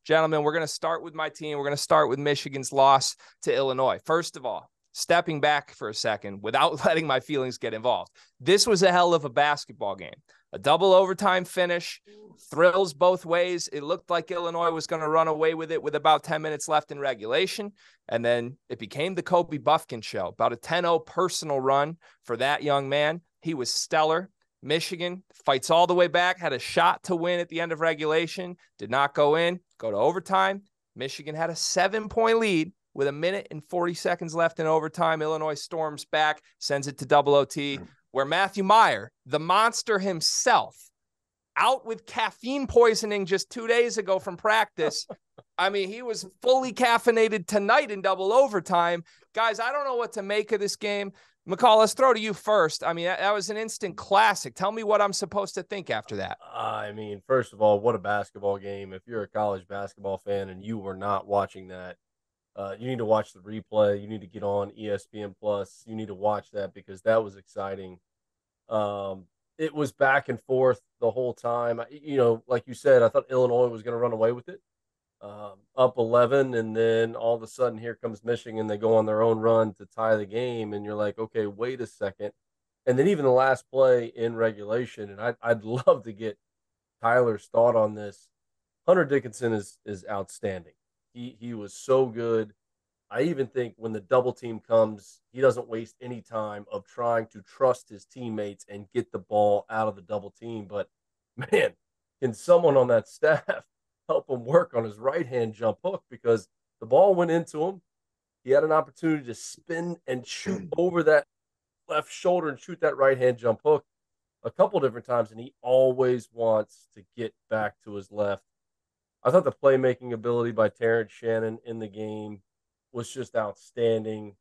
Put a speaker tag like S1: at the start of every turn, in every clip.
S1: Gentlemen, we're going to start with my team. We're going to start with Michigan's loss to Illinois. First of all, stepping back for a second without letting my feelings get involved. This was a hell of a basketball game. A double overtime finish, thrills both ways. It looked like Illinois was going to run away with it with about 10 minutes left in regulation. And then it became the Kobe Buffkin show, about a 10-0 personal run for that young man. He was stellar. Michigan fights all the way back, had a shot to win at the end of regulation, did not go in, go to overtime. Michigan had a 7-point lead with 1 minute and 40 seconds left in overtime. Illinois storms back, sends it to double OT, where Matthew Meyer, the monster himself, out with caffeine poisoning just 2 days ago from practice. I mean, he was fully caffeinated tonight in double overtime. Guys, I don't know what to make of this game. McCall, let's throw to you first. I mean, that was an instant classic. Tell me what I'm supposed to think after that.
S2: I mean, first of all, what a basketball game. If you're a college basketball fan and you were not watching that, you need to watch the replay. You need to get on ESPN Plus. You need to watch that because that was exciting. It was back and forth the whole time. Like you said, I thought Illinois was going to run away with it, up 11, and then all of a sudden here comes Michigan. They go on their own run to tie the game, and you're like, okay, wait a second. And then even the last play in regulation, and I'd love to get Tyler's thought on this. Hunter Dickinson is outstanding. He was so good. I even think when the double team comes, he doesn't waste any time of trying to trust his teammates and get the ball out of the double team. But, man, can someone on that staff help him work on his right-hand jump hook because the ball went into him. He had an opportunity to spin and shoot over that left shoulder and shoot that right-hand jump hook a couple different times, and he always wants to get back to his left. I thought the playmaking ability by Terrence Shannon in the game was just outstanding.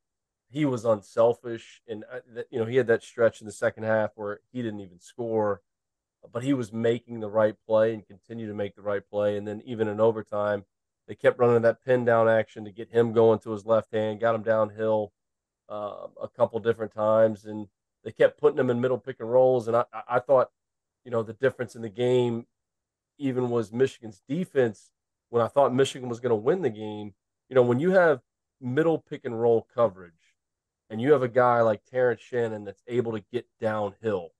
S2: He was unselfish, and he had that stretch in the second half where he didn't even score, but he was making the right play and continued to make the right play. And then even in overtime, they kept running that pin down action to get him going to his left hand, got him downhill a couple different times, and they kept putting him in middle pick and rolls. And I thought, the difference in the game even was Michigan's defense. When I thought Michigan was going to win the game, when you have middle pick and roll coverage and you have a guy like Terrence Shannon that's able to get downhill,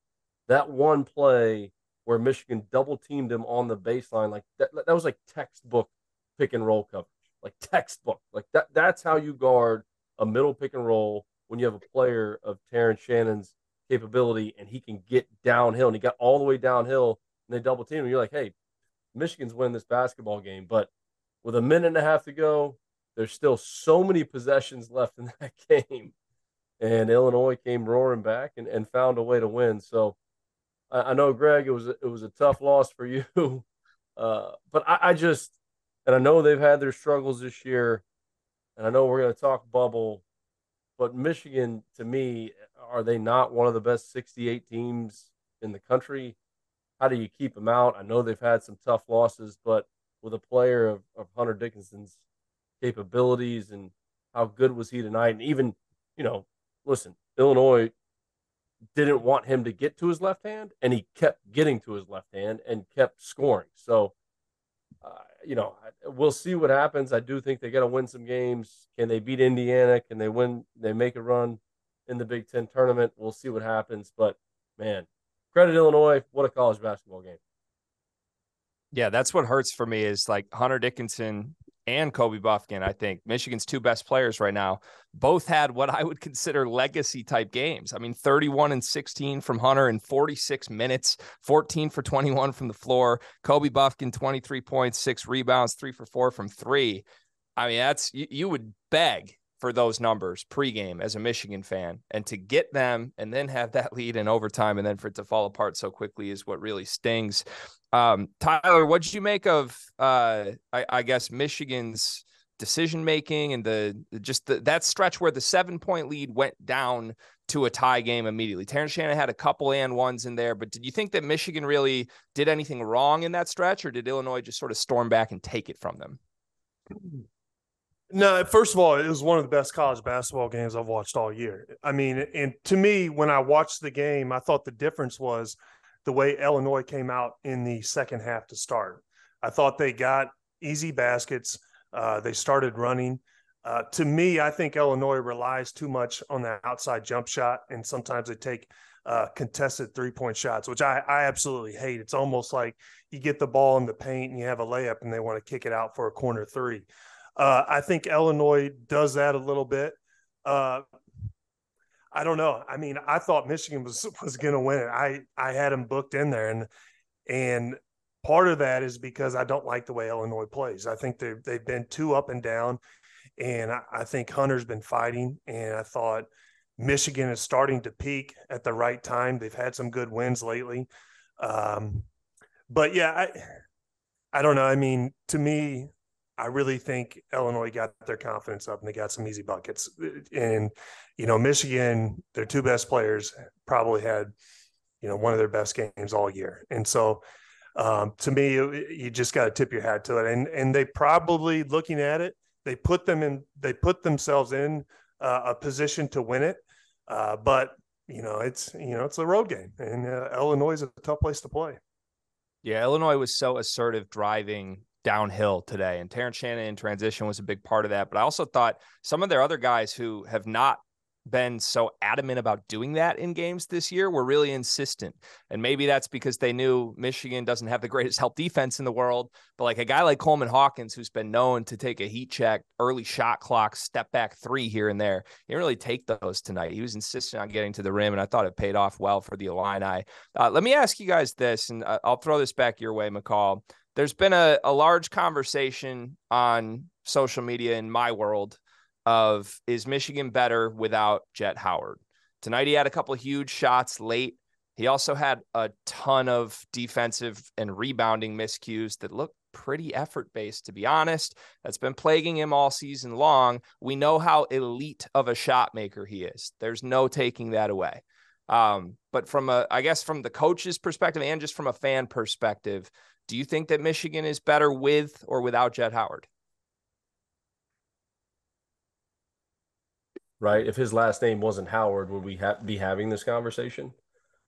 S2: that one play where Michigan double teamed him on the baseline, like that was like textbook pick and roll coverage, like textbook. Like that's how you guard a middle pick and roll when you have a player of Terrence Shannon's capability and he can get downhill, and he got all the way downhill and they double team him. You're like, hey, Michigan's winning this basketball game. But with 1.5 minutes to go, there's still so many possessions left in that game. And Illinois came roaring back and found a way to win. So I know, Greg, it was a tough loss for you. But I just, and I know they've had their struggles this year, and I know we're going to talk bubble, but Michigan, to me, are they not one of the best 68 teams in the country? How do you keep them out? I know they've had some tough losses, but with a player of Hunter Dickinson's capabilities and how good was he tonight? And even, listen, Illinois didn't want him to get to his left hand, and he kept getting to his left hand and kept scoring. So, we'll see what happens. I do think they got to win some games. Can they beat Indiana? Can they win? They make a run in the Big Ten tournament. We'll see what happens. But, man, credit Illinois. What a college basketball game.
S1: Yeah, that's what hurts for me is like Hunter Dickinson and Kobe Buffkin. I think Michigan's two best players right now both had what I would consider legacy type games. I mean, 31 and 16 from Hunter in 46 minutes, 14 for 21 from the floor. Kobe Buffkin, 23 points, 6 rebounds, 3 for 4 from 3. I mean, that's you would beg for those numbers pregame as a Michigan fan, and to get them and then have that lead in overtime and then for it to fall apart so quickly is what really stings. Tyler, what did you make of, I guess, Michigan's decision-making and that stretch where the 7-point lead went down to a tie game immediately? Terrence Shannon had a couple and ones in there, but did you think that Michigan really did anything wrong in that stretch, or did Illinois just sort of storm back and take it from them?
S3: No, first of all, it was one of the best college basketball games I've watched all year. I mean, and to me, when I watched the game, I thought the difference was the way Illinois came out in the second half to start. I thought they got easy baskets. They started running. To me, I think Illinois relies too much on the outside jump shot, and sometimes they take contested three-point shots, which I absolutely hate. It's almost like you get the ball in the paint and you have a layup and they want to kick it out for a corner three. I think Illinois does that a little bit. I don't know. I mean, I thought Michigan was going to win it. I had them booked in there, and part of that is because I don't like the way Illinois plays. I think they've been too up and down, and I think Hunter's been fighting, and I thought Michigan is starting to peak at the right time. They've had some good wins lately. But, yeah, I don't know. I mean, to me, I really think Illinois got their confidence up and they got some easy buckets. And, Michigan, their two best players probably had, one of their best games all year. And so to me, you just got to tip your hat to it. And they probably, looking at it, they put themselves in a position to win it. But, it's a road game, and Illinois is a tough place to play.
S1: Yeah, Illinois was so assertive driving downhill today, and Terrence Shannon in transition was a big part of that. But I also thought some of their other guys who have not been so adamant about doing that in games this year were really insistent. And maybe that's because they knew Michigan doesn't have the greatest help defense in the world, but like a guy like Coleman Hawkins, who's been known to take a heat check, early shot clock, step back three here and there, he didn't really take those tonight. He was insistent on getting to the rim, and I thought it paid off well for the Illini. Let me ask you guys this, and I'll throw this back your way, McCall. There's been a large conversation on social media in my world of, is Michigan better without Jet Howard? Tonight he had a couple of huge shots late. He also had a ton of defensive and rebounding miscues that looked pretty effort-based, to be honest. That's been plaguing him all season long. We know how elite of a shot maker he is. There's no taking that away. But from the coach's perspective and just from a fan perspective, do you think that Michigan is better with or without Jet Howard?
S2: Right. If his last name wasn't Howard, would we be having this conversation?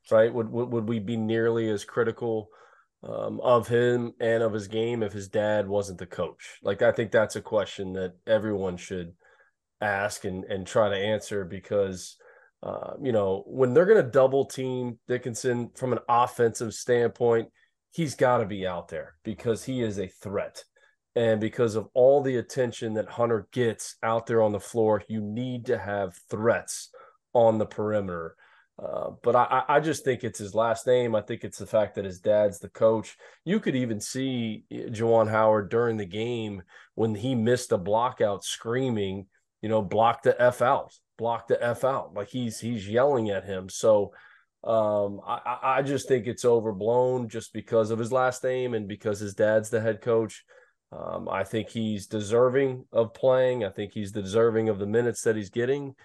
S2: Right. Would we be nearly as critical of him and of his game if his dad wasn't the coach? Like, I think that's a question that everyone should ask and try to answer, because, when they're going to double team Dickinson from an offensive standpoint, he's got to be out there because he is a threat. And because of all the attention that Hunter gets out there on the floor, you need to have threats on the perimeter. But I just think it's his last name. I think it's the fact that his dad's the coach. You could even see Juwan Howard during the game when he missed a block out screaming, block the F out, block the F out. Like he's yelling at him. So I just think it's overblown just because of his last name and because his dad's the head coach. I think he's deserving of playing. I think he's deserving of the minutes that he's getting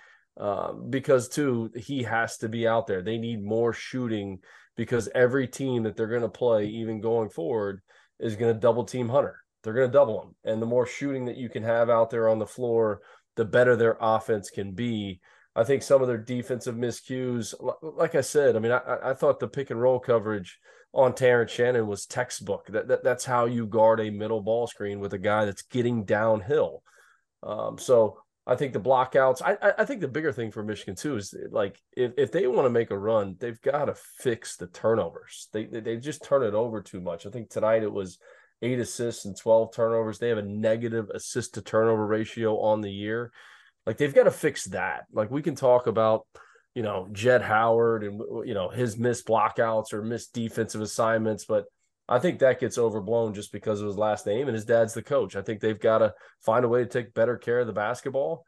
S2: because, too, he has to be out there. They need more shooting because every team that they're going to play, even going forward, is going to double team Hunter. They're going to double him. And the more shooting that you can have out there on the floor, the better their offense can be. I think some of their defensive miscues, like I said, I mean, I thought the pick and roll coverage on Terrence Shannon was textbook. That's how you guard a middle ball screen with a guy that's getting downhill. So I think the blockouts, I think the bigger thing for Michigan too is, like, if they want to make a run, they've got to fix the turnovers. They just turn it over too much. I think tonight it was 8 assists and 12 turnovers. They have a negative assist to turnover ratio on the year. Like, they've got to fix that. Like, we can talk about, Jet Howard and, his missed blockouts or missed defensive assignments, but I think that gets overblown just because of his last name and his dad's the coach. I think they've got to find a way to take better care of the basketball.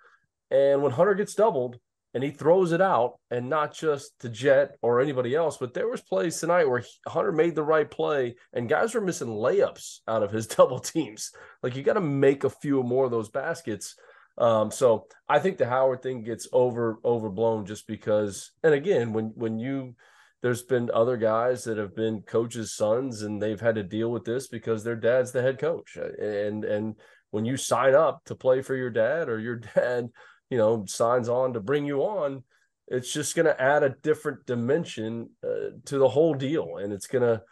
S2: And when Hunter gets doubled and he throws it out, and not just to Jet or anybody else, but there was plays tonight where Hunter made the right play and guys were missing layups out of his double teams. Like, you got to make a few more of those baskets. So I think the Howard thing gets overblown just because, and again, there's been other guys that have been coaches' sons and they've had to deal with this because their dad's the head coach. And when you sign up to play for your dad, or your dad, signs on to bring you on, it's just going to add a different dimension to the whole deal. And it's going to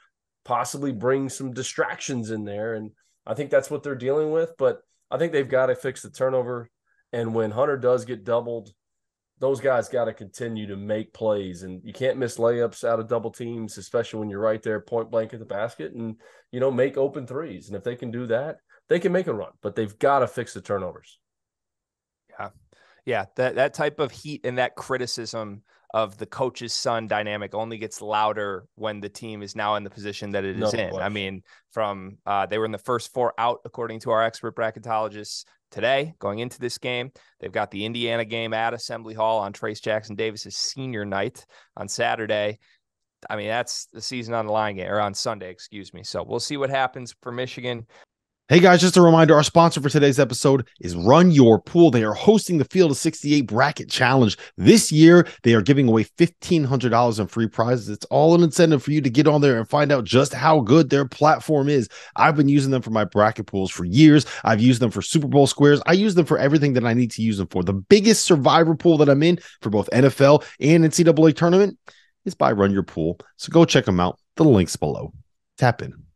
S2: possibly bring some distractions in there. And I think that's what they're dealing with, but I think they've got to fix the turnover. And when Hunter does get doubled, those guys got to continue to make plays, and you can't miss layups out of double teams, especially when you're right there point blank at the basket, and, make open threes. And if they can do that, they can make a run, but they've got to fix the turnovers.
S1: Yeah. That type of heat and that criticism of the coach's son dynamic only gets louder when the team is now in the position that it is in. Question. I mean, they were in the first 4 out, according to our expert bracketologists today, going into this game. They've got the Indiana game at Assembly Hall on Trace Jackson Davis's senior night on Saturday. I mean, that's the season on the line game, or on Sunday, excuse me. So we'll see what happens for Michigan.
S4: Hey guys, just a reminder, our sponsor for today's episode is Run Your Pool. They are hosting the Field of 68 Bracket Challenge. This year, they are giving away $1,500 in free prizes. It's all an incentive for you to get on there and find out just how good their platform is. I've been using them for my bracket pools for years. I've used them for Super Bowl squares. I use them for everything that I need to use them for. The biggest survivor pool that I'm in for both NFL and NCAA tournament is by Run Your Pool. So go check them out. The link's below. Tap in.